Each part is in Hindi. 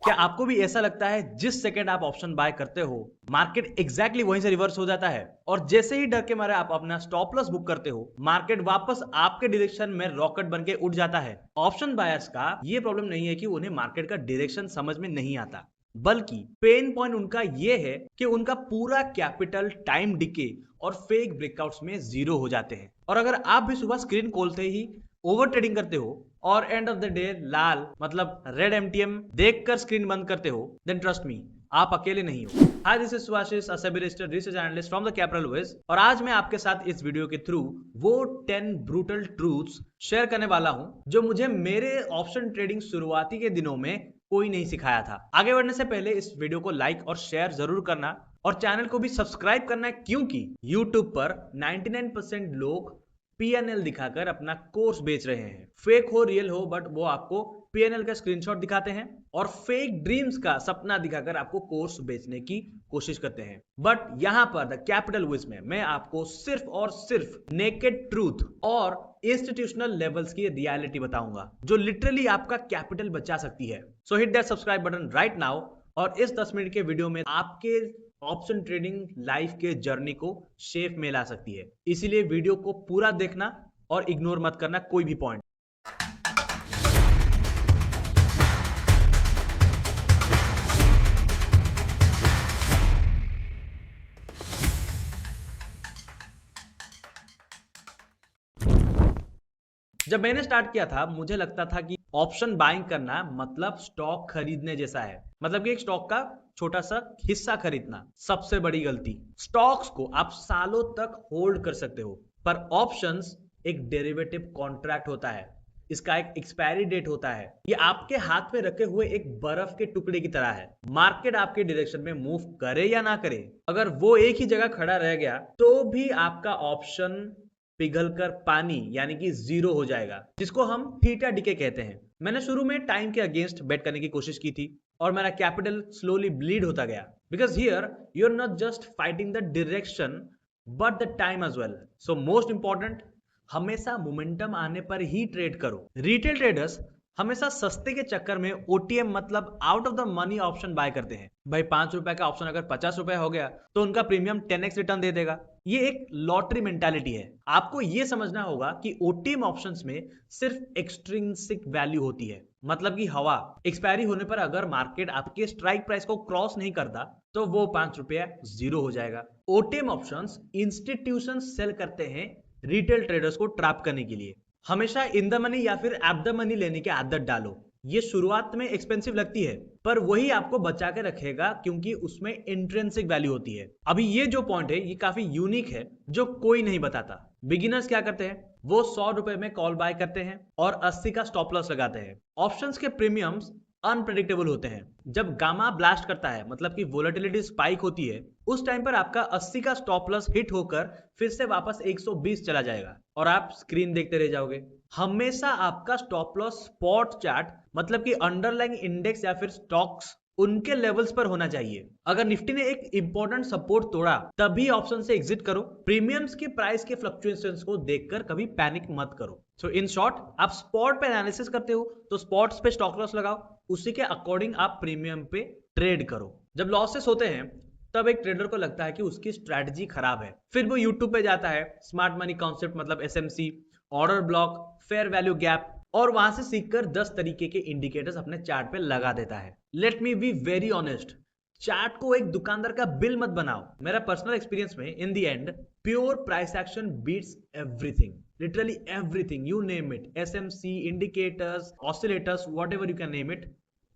क्या आपको भी ऐसा लगता है जिस सेकंड आप ऑप्शन बाय करते हो मार्केट एग्जैक्टली वहीं से रिवर्स हो जाता है और जैसे ही डर के मारे आप अपना स्टॉप लॉस बुक करते हो मार्केट वापस आपके डायरेक्शन में रॉकेट बन के उड़ जाता है? ऑप्शन बायर्स का ये प्रॉब्लम नहीं है कि उन्हें मार्केट का डायरेक्शन समझ में नहीं आता, बल्कि पेन पॉइंट उनका ये है कि उनका पूरा कैपिटल टाइम डिके और फेक ब्रेकआउट्स में जीरो हो जाते हैं। और अगर आप भी सुबह स्क्रीन खोलते ही ओवर ट्रेडिंग करते हो और एंड ऑफ द डे लाल मतलब रेड एमटीएम देखकर स्क्रीन बंद करते हो, देन ट्रस्ट मी, आप अकेले नहीं हो। Hi, this is Subhashis, a SEBI registered research analyst from the capital wedge, और आज मैं आपके साथ इस वीडियो के थ्रू वो 10 ब्रूटल ट्रूथ्स शेयर करने वाला हूं जो मुझे मेरे ऑप्शन ट्रेडिंग शुरुआती के दिनों में कोई नहीं सिखाया था। आगे बढ़ने से पहले इस वीडियो को लाइक और शेयर जरूर करना और चैनल को भी सब्सक्राइब करना है, क्योंकि YouTube पर 99% लोग पीएनएल दिखाकर अपना कोर्स बेच रहे हैं। फेक हो रियल हो, बट वो आपको पीएनएल का स्क्रीनशॉट दिखाते हैं और फेक ड्रीम्स का सपना दिखाकर आपको कोर्स बेचने की कोशिश करते हैं। बट यहां पर द कैपिटल विज में मैं आपको सिर्फ और सिर्फ नेकेड ट्रूथ और इंस्टीट्यूशनल लेवल्स की रियलिटी बताऊंगा जो लिटरली आपका कैपिटल बचा सकती है। सो hit that subscribe button right now और इस 10 मिनट के वीडियो में आपके ऑप्शन ट्रेडिंग लाइफ के जर्नी को शेप में ला सकती है। इसीलिए वीडियो को पूरा देखना और इग्नोर मत करना कोई भी पॉइंट। जब मैंने स्टार्ट किया था मुझे लगता था कि ऑप्शन बाइंग करना मतलब स्टॉक खरीदने जैसा है, मतलब कि एक स्टॉक का छोटा सा हिस्सा खरीदना। सबसे बड़ी गलती, स्टॉक्स को आप सालों तक होल्ड कर सकते हो, पर ऑप्शंस एक डेरिवेटिव कॉन्ट्रैक्ट होता है, इसका एक एक्सपायरी डेट होता है। ये आपके हाथ में रखे हुए एक बर्फ के टुकड़े की तरह है। मार्केट आपके डायरेक्शन में मूव करे या ना करे, अगर वो एक ही जगह खड़ा रह गया तो भी आपका ऑप्शन पिघलकर पानी यानी कि जीरो हो जाएगा, जिसको हम थीटा डीके कहते हैं। मैंने शुरू में टाइम के अगेंस्ट बेट करने की कोशिश की थी और मेरा कैपिटल स्लोली ब्लीड होता गया, because here you are not just fighting the direction but the time as well. So most important, हमेशा मोमेंटम आने पर ही ट्रेड करो। रिटेल ट्रेडर्स हमेशा सस्ते के चक्कर में ओटीएम मतलब out of the money option buy करते हैं। भाई 5 रुपए का ऑप्शन अगर 50 रुपए हो गया तो उनका प्रीमियम 10x रिटर्न दे देगा। ये एक लॉटरी मेंटालिटी है। आपको ये समझना होगा कि ओटीएम ऑप्शंस में सिर्फ एक्सट्रिंसिक वैल्यू होती है, मतलब कि हवा। एक्सपायरी होने पर अगर मार्केट आपके स्ट्राइक प्राइस को क्रॉस नहीं करता तो वो 5 रुपया जीरो हो जाएगा। ओटीएम ऑप्शंस इंस्टीट्यूशन सेल करते हैं रिटेल ट्रेडर्स को ट्रैप करने के लिए। हमेशा इन द मनी या फिर एट द मनी लेने की आदत डालो। ये शुरुआत में एक्सपेंसिव लगती है पर वही आपको बचा के रखेगा, क्योंकि उसमें इंट्रिंसिक वैल्यू होती है। अभी ये जो पॉइंट है ये काफी यूनिक है जो कोई नहीं बताता। बिगिनर्स क्या करते हैं, वो 100 रुपए में कॉल बाय करते हैं और 80 का स्टॉप लॉस लगाते हैं। ऑप्शंस के प्रीमियम्स अनप्रेडिक्टेबल होते हैं। जब गामा ब्लास्ट करता है मतलब कि वोलेटिलिटी स्पाइक होती है, उस टाइम पर आपका 80 का स्टॉप लॉस हिट होकर फिर से वापस 120 चला जाएगा और आप स्क्रीन देखते रह जाओगे। हमेशा आपका स्टॉप लॉस स्पॉट चार्ट मतलब कि अंडरलाइंग इंडेक्स या फिर स्टॉक्स उनके लेवल्स पर होना चाहिए। अगर निफ्टी ने एक इंपॉर्टेंट सपोर्ट तोड़ा तभी ऑप्शन से एग्जिट करो। प्रीमियम्स की प्राइस के फ्लक्चुएशंस को देखकर कभी पैनिक मत करो। सो इन शॉर्ट, आप स्पॉट पे एनालिसिस करते हो तो स्पॉट्स पे स्टॉप लॉस लगाओ, उसी के अकॉर्डिंग आप प्रीमियम पे ट्रेड करो। जब लॉसेस होते हैं तब एक ट्रेडर को लगता है कि उसकी स्ट्रैटेजी खराब है, फिर वो यूट्यूब पे जाता है स्मार्ट मनी कॉन्सेप्ट मतलब SMC, order block, fair value gap, और वहां से सीखकर 10 तरीके के इंडिकेटर्स अपने चार्ट पे लगा देता है। Let me be very honest, chart को एक दुकानदार का बिल मत बनाओ। मेरा पर्सनल एक्सपीरियंस में in the end pure price action beats everything, literally everything, you name it, SMC, indicators, oscillators, whatever you can name it,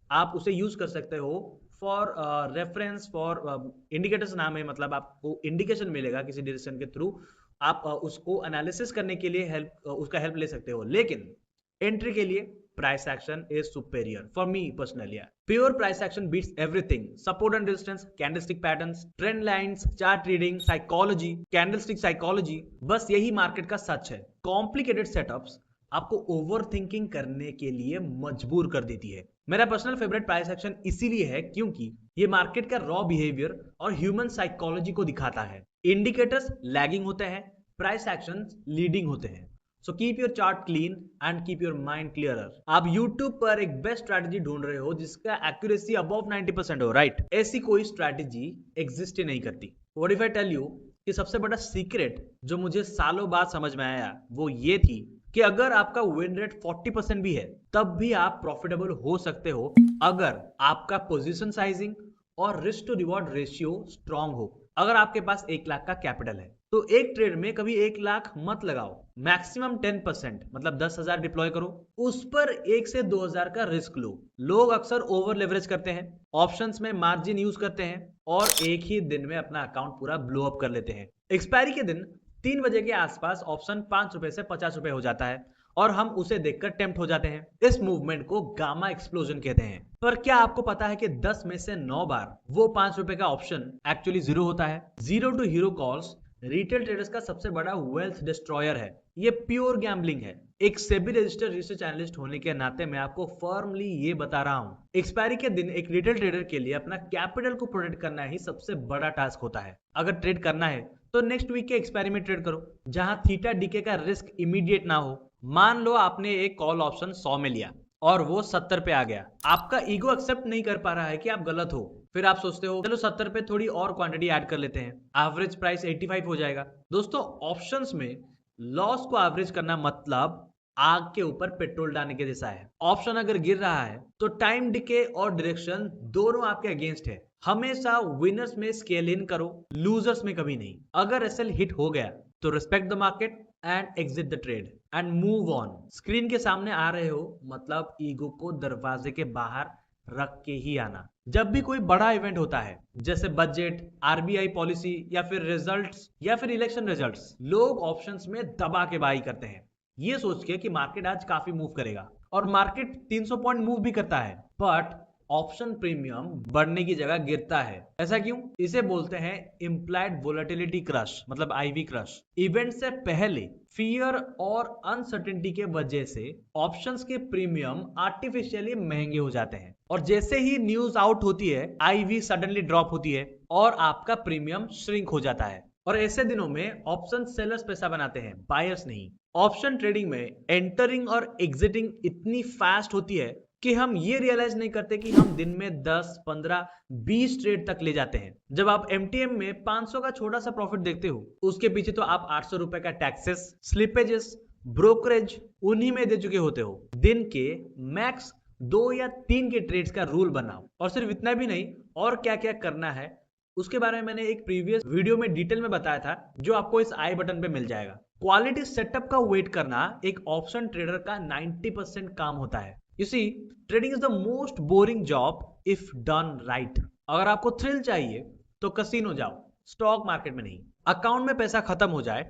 आप उसे यूज कर सकते हो फॉर रेफरेंस। फॉर इंडिकेटर्स नाम है, मतलब आपको इंडिकेशन मिलेगा किसी डायरेक्शन के थ्रू, आप उसको एनालिसिस करने के लिए उसका हेल्प ले सकते हो। लेकिन एंट्री के लिए price action is superior for me personally. Pure price action beats everything. Support and resistance, candlestick patterns, trend lines, chart reading, psychology, candlestick psychology, बस यही मार्केट का सच है। कॉम्प्लिकेटेड सेटअप्स आपको ओवर थिंकिंग करने के लिए मजबूर कर देती है। मेरा पर्सनल फेवरेट प्राइस एक्शन इसीलिए है क्योंकि ये मार्केट का रॉ बिहेवियर और ह्यूमन साइकोलॉजी को दिखाता है। इंडिकेटर्स लैगिंग होते हैं, प्राइस एक्शन लीडिंग होते हैं। So keep your chart clean and keep your mind clearer. आप YouTube पर एक बेस्ट स्ट्रैटेजी ढूंढ रहे हो जिसका एक्यूरेसी अबव 90% हो, राइट? ऐसी कोई स्ट्रैटेजी एग्जिस्ट ही नहीं करती। What if I tell you कि सबसे बड़ा सीक्रेट जो मुझे सालों बाद समझ में आया वो ये थी कि अगर आपका विन रेट 40% भी है तब भी आप प्रॉफिटेबल हो सकते हो अगर आपका पोजीशन साइजिंग और risk to reward ratio strong हो। अगर आपके पास 1 लाख का कैपिटल है तो एक ट्रेड में कभी 1 लाख मत लगाओ, मैक्सिमम 10% मतलब 10,000 डिप्लॉय करो, उस पर 1 से 2,000 का रिस्क लो। लोग अक्सर ओवर लेवरेज करते हैं, ऑप्शंस में मार्जिन यूज करते हैं और एक ही दिन में अपना अकाउंट पूरा ब्लो अप कर लेते हैं। एक्सपायरी के दिन 3 बजे के आसपास ऑप्शन 5 रुपए से 50 रुपए हो जाता है और हम उसे देखकर टेम्प्ट हो जाते हैं। इस मूवमेंट को गामा एक्सप्लोजन कहते हैं। पर क्या आपको पता है कि 10 में से 9 बार वो 5 रुपए का ऑप्शन एक्चुअली जीरो होता है? Zero to hero calls retail traders का सबसे बड़ा वेल्थ डिस्ट्रॉयर है। ये प्योर गैम्बलिंग है। एक सेबी रजिस्टर्ड रिसर्च एनालिस्ट होने के नाते मैं आपको फर्मली ये बता रहा हूँ, एक्सपायरी के दिन एक रिटेल ट्रेडर के लिए अपना कैपिटल को प्रोटेक्ट करना ही सबसे बड़ा टास्क होता है। अगर ट्रेड करना है तो नेक्स्ट वीक के एक्सपायरी में ट्रेड करो जहां थीटा डीके का रिस्क इमीडिएट ना हो। मान लो आपने एक कॉल ऑप्शन 100 में लिया और वो 70 पे आ गया। आपका ईगो एक्सेप्ट नहीं कर पा रहा है कि आप गलत हो। फिर आप सोचते हो चलो 70 पे थोड़ी और क्वांटिटी ऐड कर लेते हैं, एवरेज प्राइस 85 हो जाएगा। दोस्तों, ऑप्शंस में लॉस को एवरेज करना मतलब आग के ऊपर पेट्रोल डालने के जैसा है। ऑप्शन अगर गिर रहा है तो टाइम डिके और डायरेक्शन दोनों आपके अगेंस्ट है। हमेशा विनर्स में स्केल इन करो, लूजर्स में कभी नहीं। अगर एसएल हिट हो गया तो respect the market and exit the trade and move on. Screen के सामने आ रहे हो मतलब ईगो को दरवाजे के बाहर रख के ही आना। जब भी कोई बड़ा इवेंट होता है जैसे बजट, आरबीआई पॉलिसी या फिर रिजल्ट्स या फिर इलेक्शन रिजल्ट्स, लोग ऑप्शंस में दबा के बाई करते हैं ये सोच के कि मार्केट आज काफी मूव करेगा, और मार्केट 300 पॉइंट मूव भी करता है, बट ऑप्शन प्रीमियम बढ़ने की जगह गिरता है। ऐसा क्यों? इसे बोलते हैं इम्प्लाइड वोलेटिलिटी क्रश, मतलब आईवी क्रश। इवेंट से पहले फियर और अनसर्टेनिटी के वजह से ऑप्शंस के प्रीमियम आर्टिफिशियली महंगे हो जाते हैं, और जैसे ही न्यूज आउट होती है आईवी सडनली ड्रॉप होती है और आपका प्रीमियम श्रिंक हो जाता है। और ऐसे दिनों में ऑप्शन सेलर्स पैसा बनाते हैं, बायर्स नहीं। ऑप्शन ट्रेडिंग में एंटरिंग और एग्जिटिंग इतनी फास्ट होती है कि हम ये रियलाइज नहीं करते कि हम दिन में 10, 15, 20 ट्रेड तक ले जाते हैं। जब आप एमटीएम में 500 का छोटा सा प्रॉफिट देखते हो, उसके पीछे तो आप 800 रुपए का टैक्सेस, स्लिपेजेस, ब्रोकरेज उन्हीं में दे चुके होते हो। दिन के मैक्स 2 या 3 के ट्रेड्स का रूल बनाओ। और सिर्फ इतना भी नहीं, और क्या क्या करना है उसके बारे में मैंने एक प्रीवियस वीडियो में डिटेल में बताया था, जो आपको इस आई बटन पे मिल जाएगा। क्वालिटी सेटअप का वेट करना एक ऑप्शन ट्रेडर का 90% काम होता है। You see, trading is the most boring job if done right. अगर आपको थ्रिल चाहिए तो कसीनो जाओ, स्टॉक मार्केट में नहीं। अकाउंट में पैसा खत्म हो जाए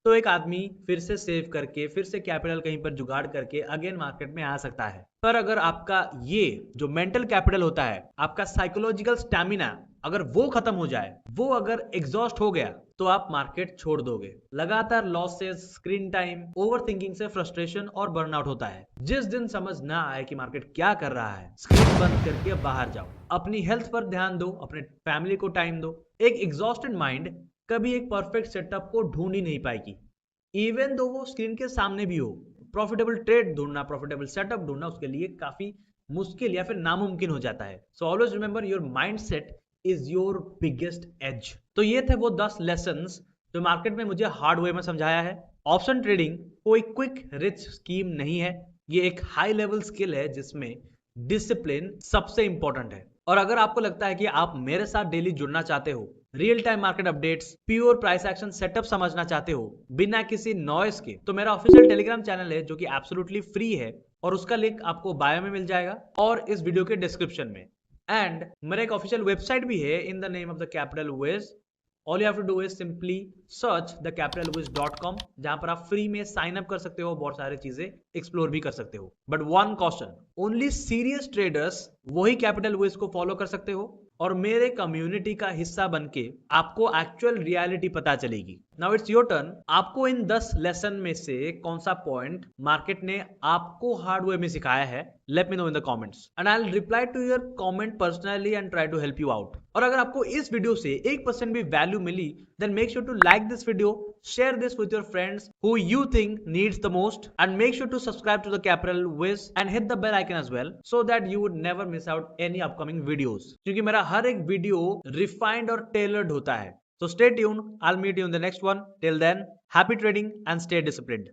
तो एक आदमी फिर से सेव करके, फिर से कैपिटल कहीं पर जुगाड़ करके अगेन मार्केट में आ सकता है। पर अगर आपका ये जो मेंटल कैपिटल होता है, आपका साइकोलॉजिकल स्टैमिना अगर वो खत्म हो जाए, वो अगर एग्जॉस्ट हो गया, तो आप मार्केट छोड़ दोगे। लगातार लॉसेस, स्क्रीन टाइम, ओवरथिंकिंग से फ्रस्ट्रेशन और बर्नआउट होता है। जिस दिन समझ ना आए कि मार्केट क्या कर रहा है, स्क्रीन बंद करके बाहर जाओ, अपनी हेल्थ पर ध्यान दो, अपने फैमिली को टाइम दो। एक एग्जॉस्टेड माइंड कभी एक परफेक्ट सेटअप को ढूंढ ही नहीं पाएगी, इवन दो वो स्क्रीन के सामने भी हो। प्रॉफिटेबल ट्रेड ढूंढना, प्रॉफिटेबल सेटअप ढूंढना उसके लिए काफी मुश्किल या फिर नामुमकिन हो जाता है। So always remember, your mindset is your biggest edge. तो ये थे वो 10 लेसन्स जो मार्केट में मुझे हार्ड वे में समझाया है। ऑप्शन ट्रेडिंग कोई क्विक रिच स्कीम नहीं है, ये एक हाई लेवल स्किल है जिसमें डिसिप्लिन सबसे इंपॉर्टेंट है। और अगर आपको लगता है कि आप मेरे साथ डेली जुड़ना चाहते हो, real time market updates, pure price action setup समझना चाहते हो बिना किसी नॉइस के, तो मेरा ऑफिशियल टेलीग्राम चैनल है जो कि एब्सोल्युटली फ्री है, और उसका लिंक आपको बायो में मिल जाएगा और इस वीडियो के डिस्क्रिप्शन में। एंड मेरा एक ऑफिशियल वेबसाइट भी है in the name of the capital wiz. All you have to do is simply search thecapitalwiz.com, जहां पर आप फ्री में साइन अप कर सकते हो, बहुत सारी चीजें एक्सप्लोर भी कर सकते हो। But one caution, only serious traders वही कैपिटल विज को फॉलो कर सकते हो, और मेरे कम्युनिटी का हिस्सा बनके आपको एक्चुअल रियलिटी पता चलेगी। Now it's your turn. आपको इन 10 लेसन में से कौन सा पॉइंट मार्केट ने आपको हार्ड वे में सिखाया है, Let me know in the comments and I'll reply to your comment personally and try to help you out. और अगर आपको इस वीडियो से 1% भी value milli, then make sure to like this video, share this with your friends who you think needs the most, and make sure to subscribe to the Capital Wiz and hit the bell icon as well so that you would never miss out any upcoming videos. क्योंकि मेरा हर एक वीडियो refined और tailored होता है. So stay tuned. I'll meet you in the next one. Till then, happy trading and stay disciplined.